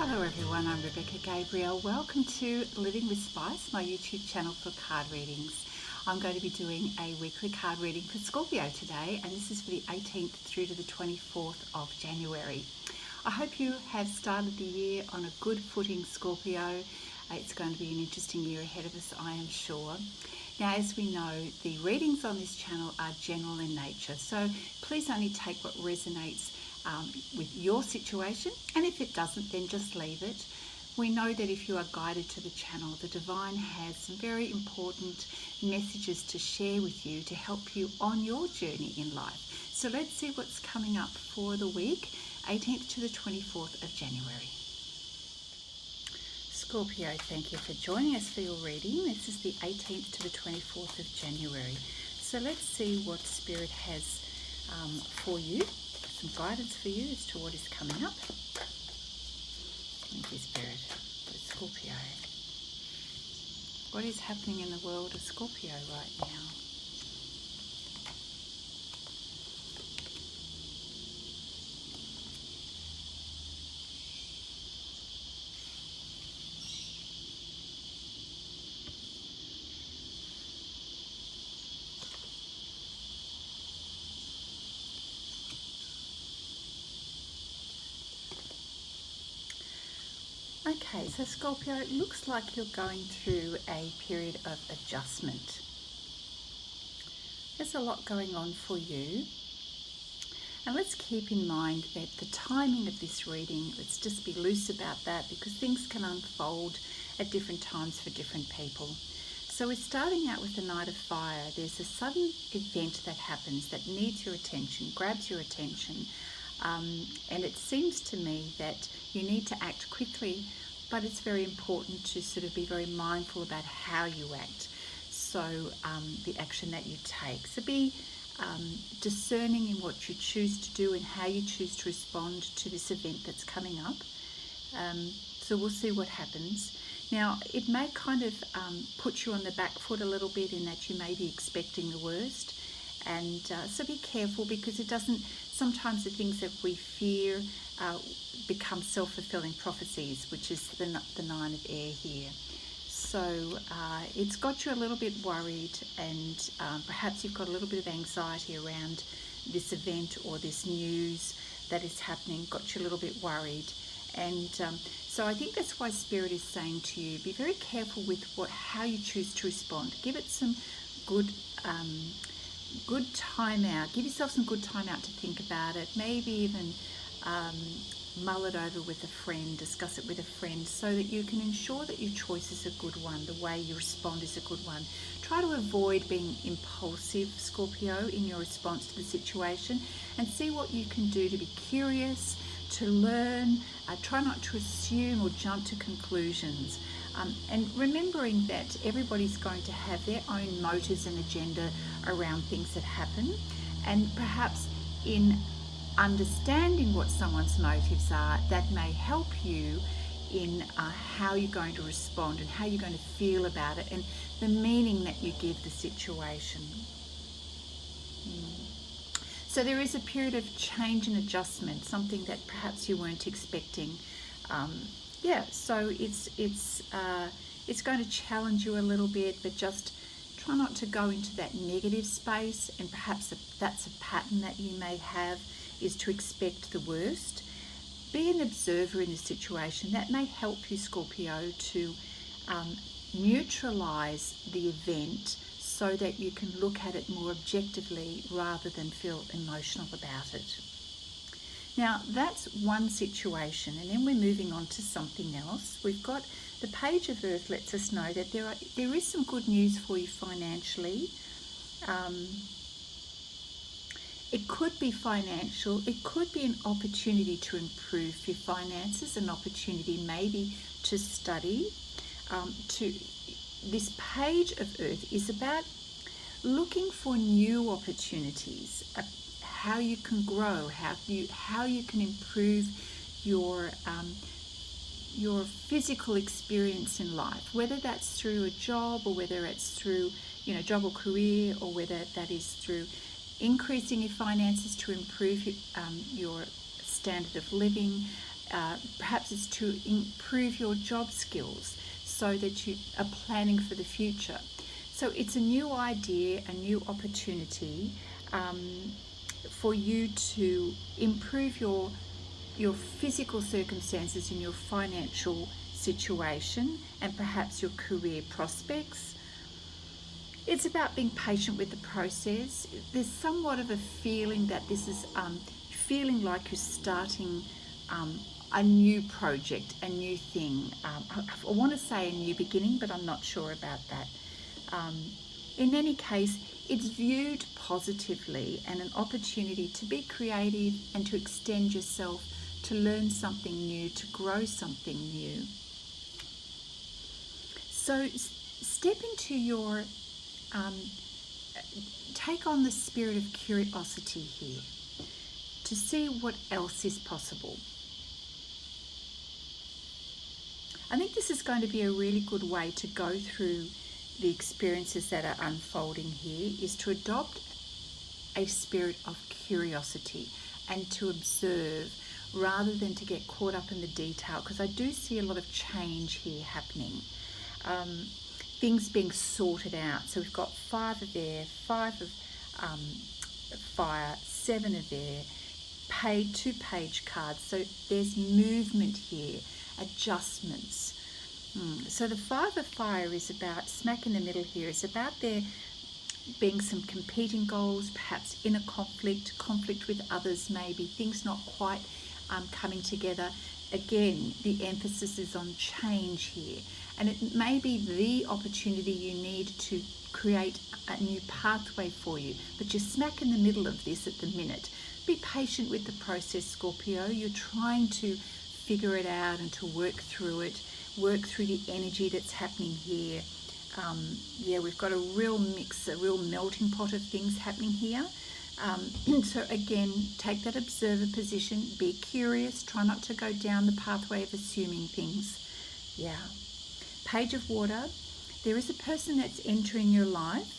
Hello everyone, I'm Rebecca Gabriel. Welcome to Living with Spice, my YouTube channel for card readings. I'm going to be doing a weekly card reading for Scorpio today, and this is for the 18th through to the 24th of January. I hope you have started the year on a good footing, Scorpio. It's going to be an interesting year ahead of us, I am sure. Now, as we know, the readings on this channel are general in nature, so please only take what resonates with your situation, and if it doesn't, then just leave it. We know that if you are guided to the channel, the divine has some very important messages to share with you to help you on your journey in life. So let's see what's coming up for the week, 18th to the 24th of January. Scorpio, thank you for joining us for your reading. This is the 18th to the 24th of January. So let's see what Spirit has for you. Some guidance for you as to what is coming up. Thank you, Spirit, for Scorpio. What is happening in the world of Scorpio right now? Okay, so Scorpio, it looks like you're going through a period of adjustment. There's a lot going on for you. And let's keep in mind that the timing of this reading, let's just be loose about that, because things can unfold at different times for different people. So we're starting out with the Knight of Fire. There's a sudden event that happens that needs your attention, grabs your attention. And it seems to me that you need to act quickly, but it's very important to sort of be very mindful about how you act. So the action that you take. So be discerning in what you choose to do and how you choose to respond to this event that's coming up. So we'll see what happens. Now, it may kind of put you on the back foot a little bit in that you may be expecting the worst. And so be careful, because it doesn't, sometimes the things that we fear become self-fulfilling prophecies, which is the Nine of Air here. So it's got you a little bit worried, and perhaps you've got a little bit of anxiety around this event or this news that is happening, got you a little bit worried. And so I think that's why Spirit is saying to you, be very careful with how you choose to respond. Give it some good time out. Give yourself some good time out to think about it. Maybe even mull it over with a friend, discuss it with a friend, so that you can ensure that your choice is a good one, the way you respond is a good one. Try to avoid being impulsive, Scorpio, in your response to the situation, and see what you can do to be curious, to learn. Try not to assume or jump to conclusions. And remembering that everybody's going to have their own motives and agenda around things that happen, and perhaps in understanding what someone's motives are, that may help you in how you're going to respond and how you're going to feel about it, and the meaning that you give the situation. So there is a period of change and adjustment, something that perhaps you weren't expecting. So it's going to challenge you a little bit, but just try not to go into that negative space. And perhaps that's a pattern that you may have, is to expect the worst. Be an observer in the situation. That may help you, Scorpio, to neutralize the event so that you can look at it more objectively rather than feel emotional about it. Now, that's one situation, and then we're moving on to something else. We've got the Page of Earth lets us know that there is some good news for you financially. It could be financial. It could be an opportunity to improve your finances, an opportunity maybe to study. This Page of Earth is about looking for new opportunities, how you can grow, how you can improve your physical experience in life, whether that's through a job or whether it's through job or career, or whether that is through increasing your finances to improve your standard of living. Perhaps it's to improve your job skills so that you are planning for the future. So it's a new idea, a new opportunity for you to improve your physical circumstances in your financial situation and perhaps your career prospects. It's about being patient with the process. There's somewhat of a feeling that this is feeling like you're starting a new project, a new thing. I want to say a new beginning, but I'm not sure about that. In any case, it's viewed positively and an opportunity to be creative and to extend yourself, to learn something new, to grow something new. So step into your, take on the spirit of curiosity here to see what else is possible. I think this is going to be a really good way to go through the experiences that are unfolding here, is to adopt a spirit of curiosity and to observe rather than to get caught up in the detail, because I do see a lot of change here happening. Things being sorted out. So we've got 5 of air, 5 of fire, 7 of air, 2 page cards. So there's movement here, adjustments. So the 5 of fire is about, smack in the middle here, is about there being some competing goals, perhaps inner conflict with others, maybe things not quite coming together. Again, the emphasis is on change here, and it may be the opportunity you need to create a new pathway for you, but you're smack in the middle of this at the minute. Be patient with the process, Scorpio. You're trying to figure it out and to work through it, work through the energy that's happening here. We've got a real mix, a real melting pot of things happening here. So again, take that observer position, be curious, try not to go down the pathway of assuming things. Page of water, there is a person that's entering your life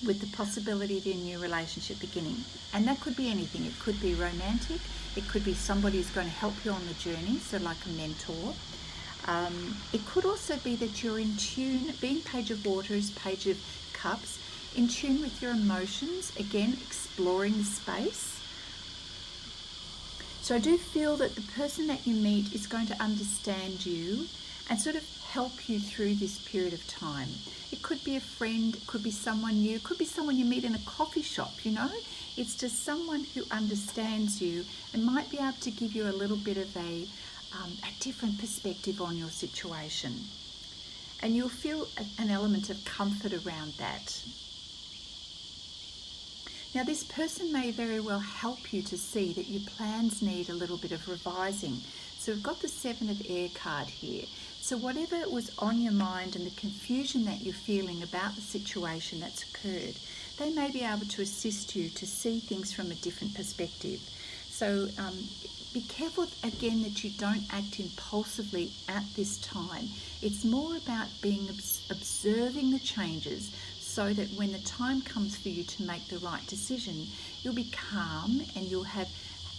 with the possibility of a new relationship beginning, and that could be anything. It could be romantic, it could be somebody who's going to help you on the journey, so like a mentor. It could also be that you're in tune. Being page of water is page of cups, in tune with your emotions, again exploring the space. So I do feel that the person that you meet is going to understand you and sort of help you through this period of time. It could be a friend, it could be someone new, it could be someone you meet in a coffee shop, you know. It's just someone who understands you and might be able to give you a little bit of a different perspective on your situation. And you'll feel an element of comfort around that. Now, this person may very well help you to see that your plans need a little bit of revising. So we've got the 7 of air card here. So whatever was on your mind and the confusion that you're feeling about the situation that's occurred, they may be able to assist you to see things from a different perspective. So be careful again that you don't act impulsively at this time. It's more about being observing the changes, so that when the time comes for you to make the right decision, you'll be calm and you'll have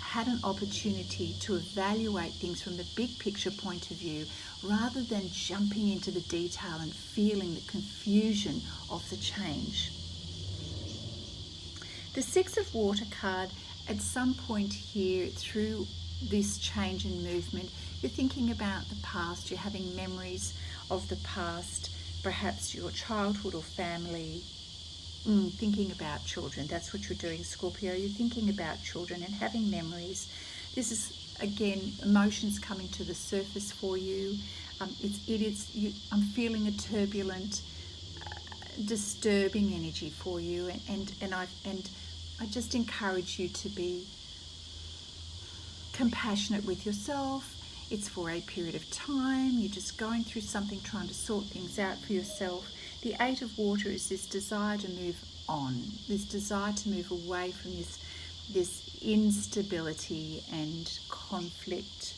had an opportunity to evaluate things from the big picture point of view, rather than jumping into the detail and feeling the confusion of the change. The 6 of water card, at some point here through this change and movement, you're thinking about the past, you're having memories of the past, perhaps your childhood or family, thinking about children. That's what you're doing, Scorpio. You're thinking about children and having memories. This is, again, emotions coming to the surface for you. I'm feeling a turbulent, disturbing energy for you, and I just encourage you to be compassionate with yourself. It's for a period of time. You're just going through something, trying to sort things out for yourself. The 8 of water is this desire to move on, this desire to move away from this instability and conflict,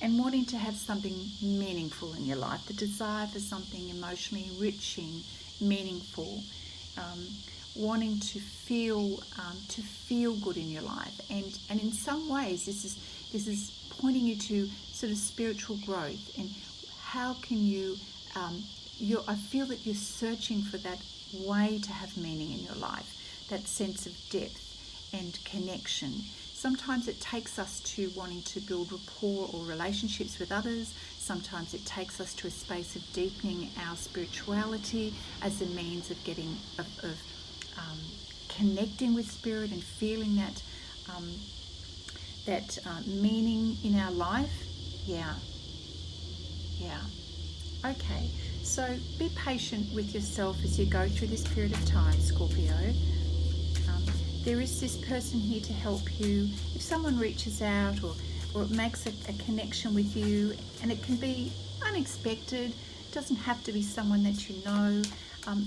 and wanting to have something meaningful in your life, the desire for something emotionally enriching, meaningful, wanting to feel good in your life. And in some ways, this This is pointing you to sort of spiritual growth, and how can you, I feel that you're searching for that way to have meaning in your life, that sense of depth and connection. Sometimes it takes us to wanting to build rapport or relationships with others. Sometimes it takes us to a space of deepening our spirituality as a means of getting, connecting with spirit and feeling that meaning in our life. Yeah. Okay, so be patient with yourself as you go through this period of time, Scorpio. There is this person here to help you. If someone reaches out or it makes a connection with you, and it can be unexpected, it doesn't have to be someone that you know,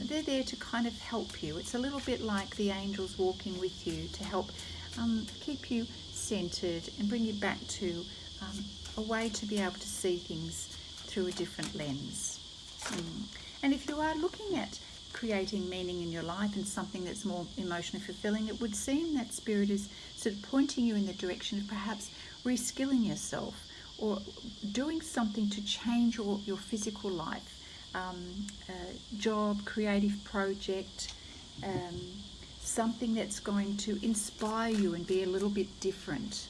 they're there to kind of help you. It's a little bit like the angels walking with you to help keep you centered and bring you back to a way to be able to see things through a different lens. And if you are looking at creating meaning in your life and something that's more emotionally fulfilling, it would seem that spirit is sort of pointing you in the direction of perhaps reskilling yourself or doing something to change your physical life, job, creative project, something that's going to inspire you and be a little bit different.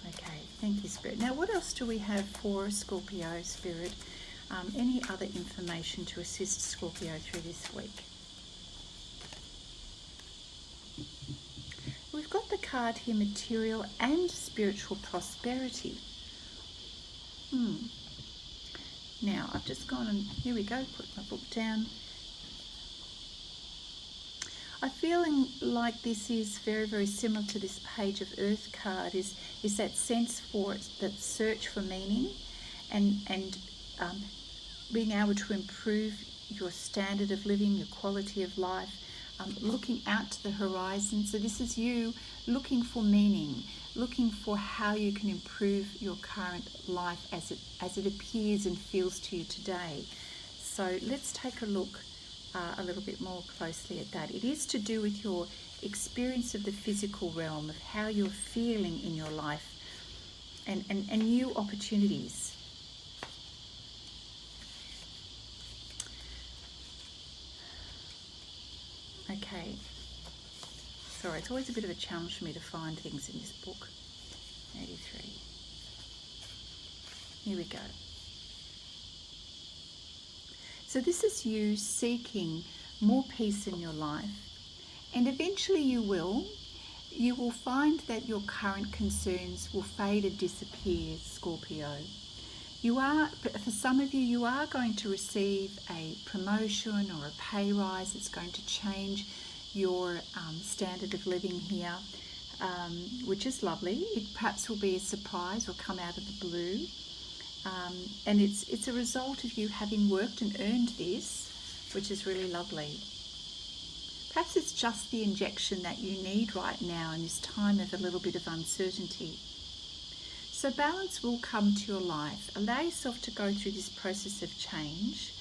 Okay, thank you, Spirit. Now, what else do we have for Scorpio, Spirit? Any other information to assist Scorpio through this week? We've got the card here, material and spiritual prosperity. Now, I've just gone and, here we go, put my book down. I'm feeling like this is very, very similar to this Page of Earth card, is that sense for it, that search for meaning and being able to improve your standard of living, your quality of life, looking out to the horizon. So this is you looking for meaning, looking for how you can improve your current life as it appears and feels to you today. So let's take a look a little bit more closely at that. It is to do with your experience of the physical realm, of how you're feeling in your life, and new opportunities. Okay, sorry, it's always a bit of a challenge for me to find things in this book. 83. Here we go. So this is you seeking more peace in your life, and eventually you will find that your current concerns will fade and disappear, Scorpio. For some of you, you are going to receive a promotion or a pay rise. It's going to change your standard of living here, which is lovely. It perhaps will be a surprise or come out of the blue. And it's a result of you having worked and earned this, which is really lovely. Perhaps it's just the injection that you need right now in this time of a little bit of uncertainty. So balance will come to your life. Allow yourself to go through this process of change.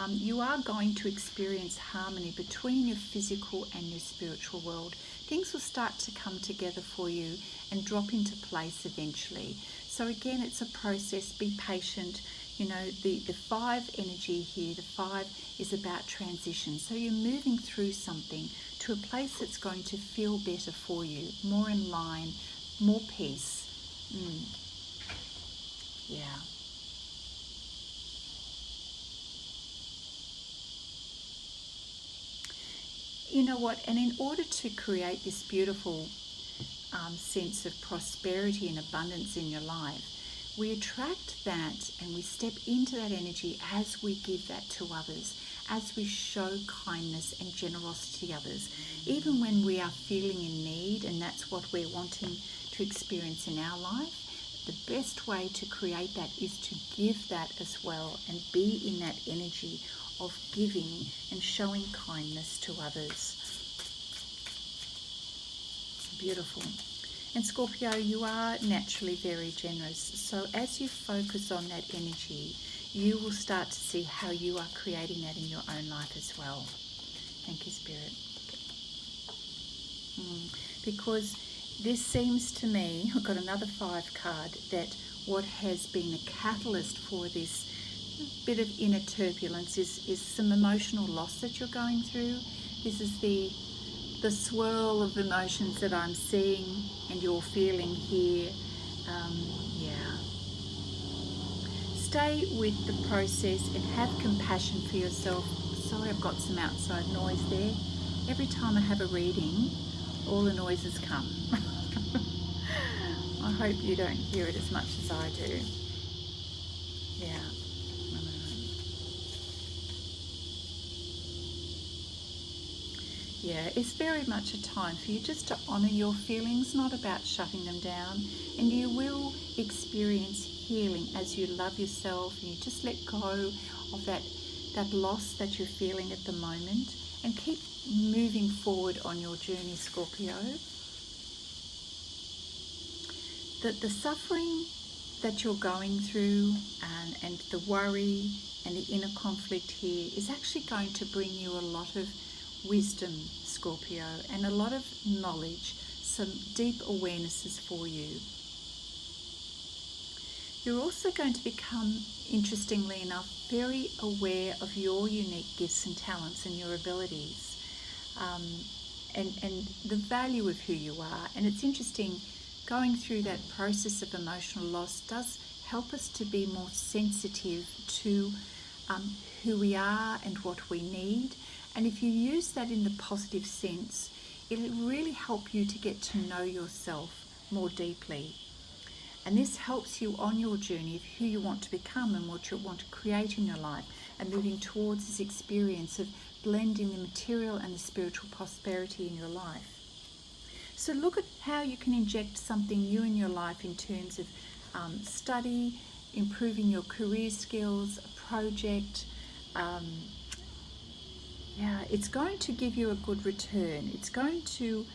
You are going to experience harmony between your physical and your spiritual world. Things will start to come together for you and drop into place eventually. So again, it's a process. Be patient. You know, the 5 energy here, the 5 is about transition. So you're moving through something to a place that's going to feel better for you, more in line, more peace. Yeah. You know what? And in order to create this beautiful sense of prosperity and abundance in your life, we attract that and we step into that energy as we give that to others, as we show kindness and generosity to others, even when we are feeling in need, and that's what we're wanting to experience in our life. The best way to create that is to give that as well and be in that energy of giving and showing kindness to others. Beautiful. And Scorpio, you are naturally very generous. So as you focus on that energy, you will start to see how you are creating that in your own life as well. Thank you, Spirit. Because this seems to me, I've got another 5 card, that what has been a catalyst for this bit of inner turbulence is some emotional loss that you're going through. This is the swirl of emotions that I'm seeing and you're feeling here. Yeah. Stay with the process and have compassion for yourself. Sorry, I've got some outside noise there. Every time I have a reading, all the noises come. I hope you don't hear it as much as I do. Yeah. Yeah, it's very much a time for you just to honour your feelings, not about shutting them down. And you will experience healing as you love yourself and you just let go of that loss that you're feeling at the moment and keep moving forward on your journey, Scorpio. The suffering that you're going through and the worry and the inner conflict here is actually going to bring you a lot of wisdom, Scorpio, and a lot of knowledge, some deep awarenesses for you. You're also going to become, interestingly enough, very aware of your unique gifts and talents and your abilities, and the value of who you are. And it's interesting, going through that process of emotional loss does help us to be more sensitive to who we are and what we need. And if you use that in the positive sense, it'll really help you to get to know yourself more deeply. And this helps you on your journey of who you want to become and what you want to create in your life, and moving towards this experience of blending the material and the spiritual prosperity in your life. So look at how you can inject something new in your life in terms of study, improving your career skills, a project. It's going to give you a good return. It's going to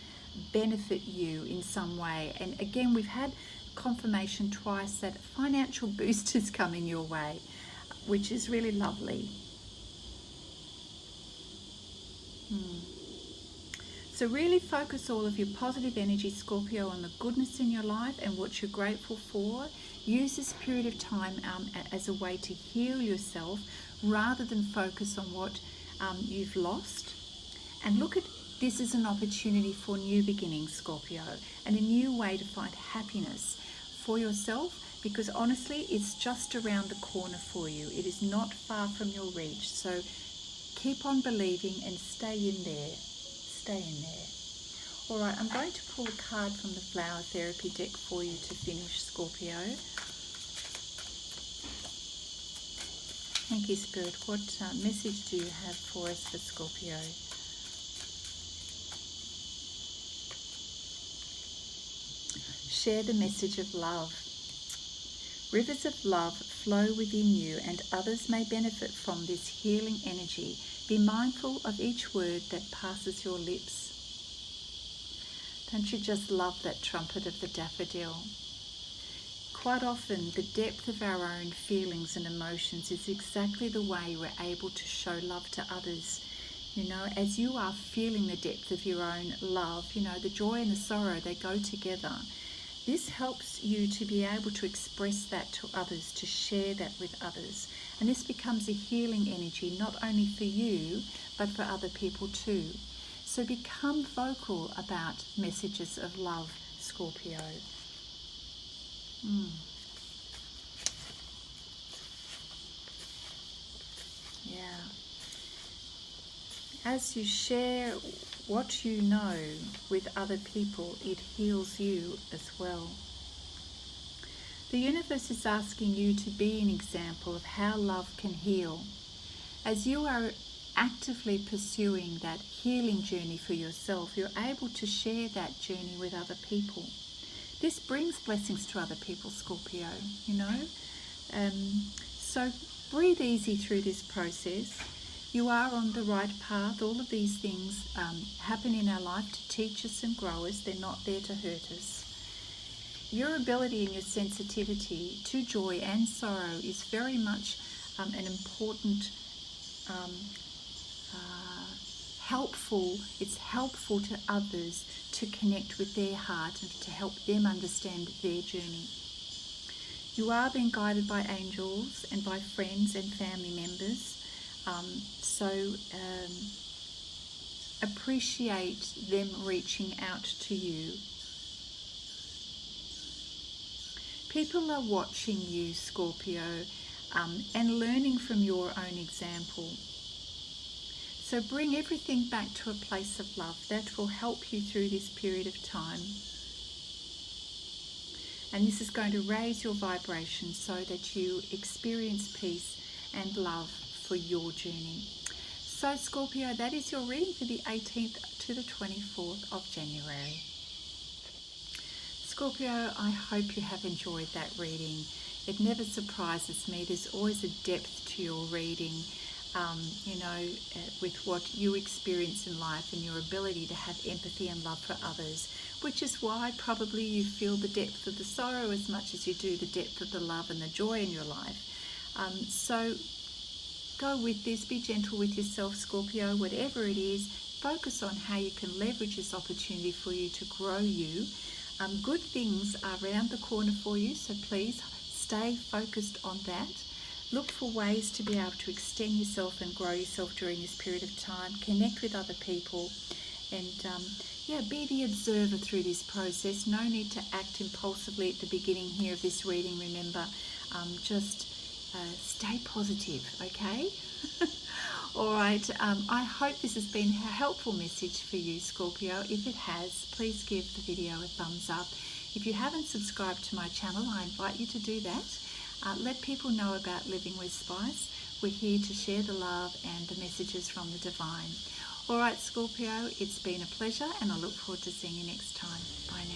benefit you in some way. And again, we've had confirmation twice that a financial boost is coming your way, which is really lovely. So really focus all of your positive energy, Scorpio, on the goodness in your life and what you're grateful for. Use this period of time as a way to heal yourself rather than focus on what you've lost. And look at this as an opportunity for new beginnings, Scorpio, and a new way to find happiness for yourself, because honestly, it's just around the corner for you. It is not far from your reach. So keep on believing and stay in there. Stay in there. All right, I'm going to pull a card from the Flower Therapy deck for you to finish, Scorpio. Thank you, Spirit. What message do you have for us for Scorpio? Share the message of love. Rivers of love flow within you, and others may benefit from this healing energy. Be mindful of each word that passes your lips. Don't you just love that trumpet of the daffodil? Quite often, the depth of our own feelings and emotions is exactly the way we're able to show love to others. You know, as you are feeling the depth of your own love, you know, the joy and the sorrow, they go together. This helps you to be able to express that to others, to share that with others. And this becomes a healing energy, not only for you, but for other people too. So become vocal about messages of love, Scorpio. Yeah. As you share what you know with other people, it heals you as well. The universe is asking you to be an example of how love can heal. As you are actively pursuing that healing journey for yourself, you're able to share that journey with other people. This brings blessings to other people, Scorpio, you know. So breathe easy through this process. You are on the right path. All of these things happen in our life to teach us and grow us. They're not there to hurt us. Your ability and your sensitivity to joy and sorrow is very much an important it's helpful to others to connect with their heart and to help them understand their journey. You are being guided by angels and by friends and family members. So appreciate them reaching out to you. People are watching you, Scorpio, and learning from your own example. So bring everything back to a place of love. That will help you through this period of time. And this is going to raise your vibration so that you experience peace and love for your journey. So Scorpio, that is your reading for the 18th to the 24th of January. Scorpio, I hope you have enjoyed that reading. It never surprises me. There's always a depth to your reading, with what you experience in life and your ability to have empathy and love for others, which is why probably you feel the depth of the sorrow as much as you do the depth of the love and the joy in your life. So go with this, be gentle with yourself, Scorpio. Whatever it is, focus on how you can leverage this opportunity for you to grow you. Good things are around the corner for you, so please stay focused on that. Look for ways to be able to extend yourself and grow yourself during this period of time. Connect with other people and be the observer through this process. No need to act impulsively at the beginning here of this reading. Remember, just stay positive, okay? All right, I hope this has been a helpful message for you, Scorpio. If it has, please give the video a thumbs up. If you haven't subscribed to my channel, I invite you to do that. Let people know about Living with Spice. We're here to share the love and the messages from the divine. All right, Scorpio, it's been a pleasure, and I look forward to seeing you next time. Bye now.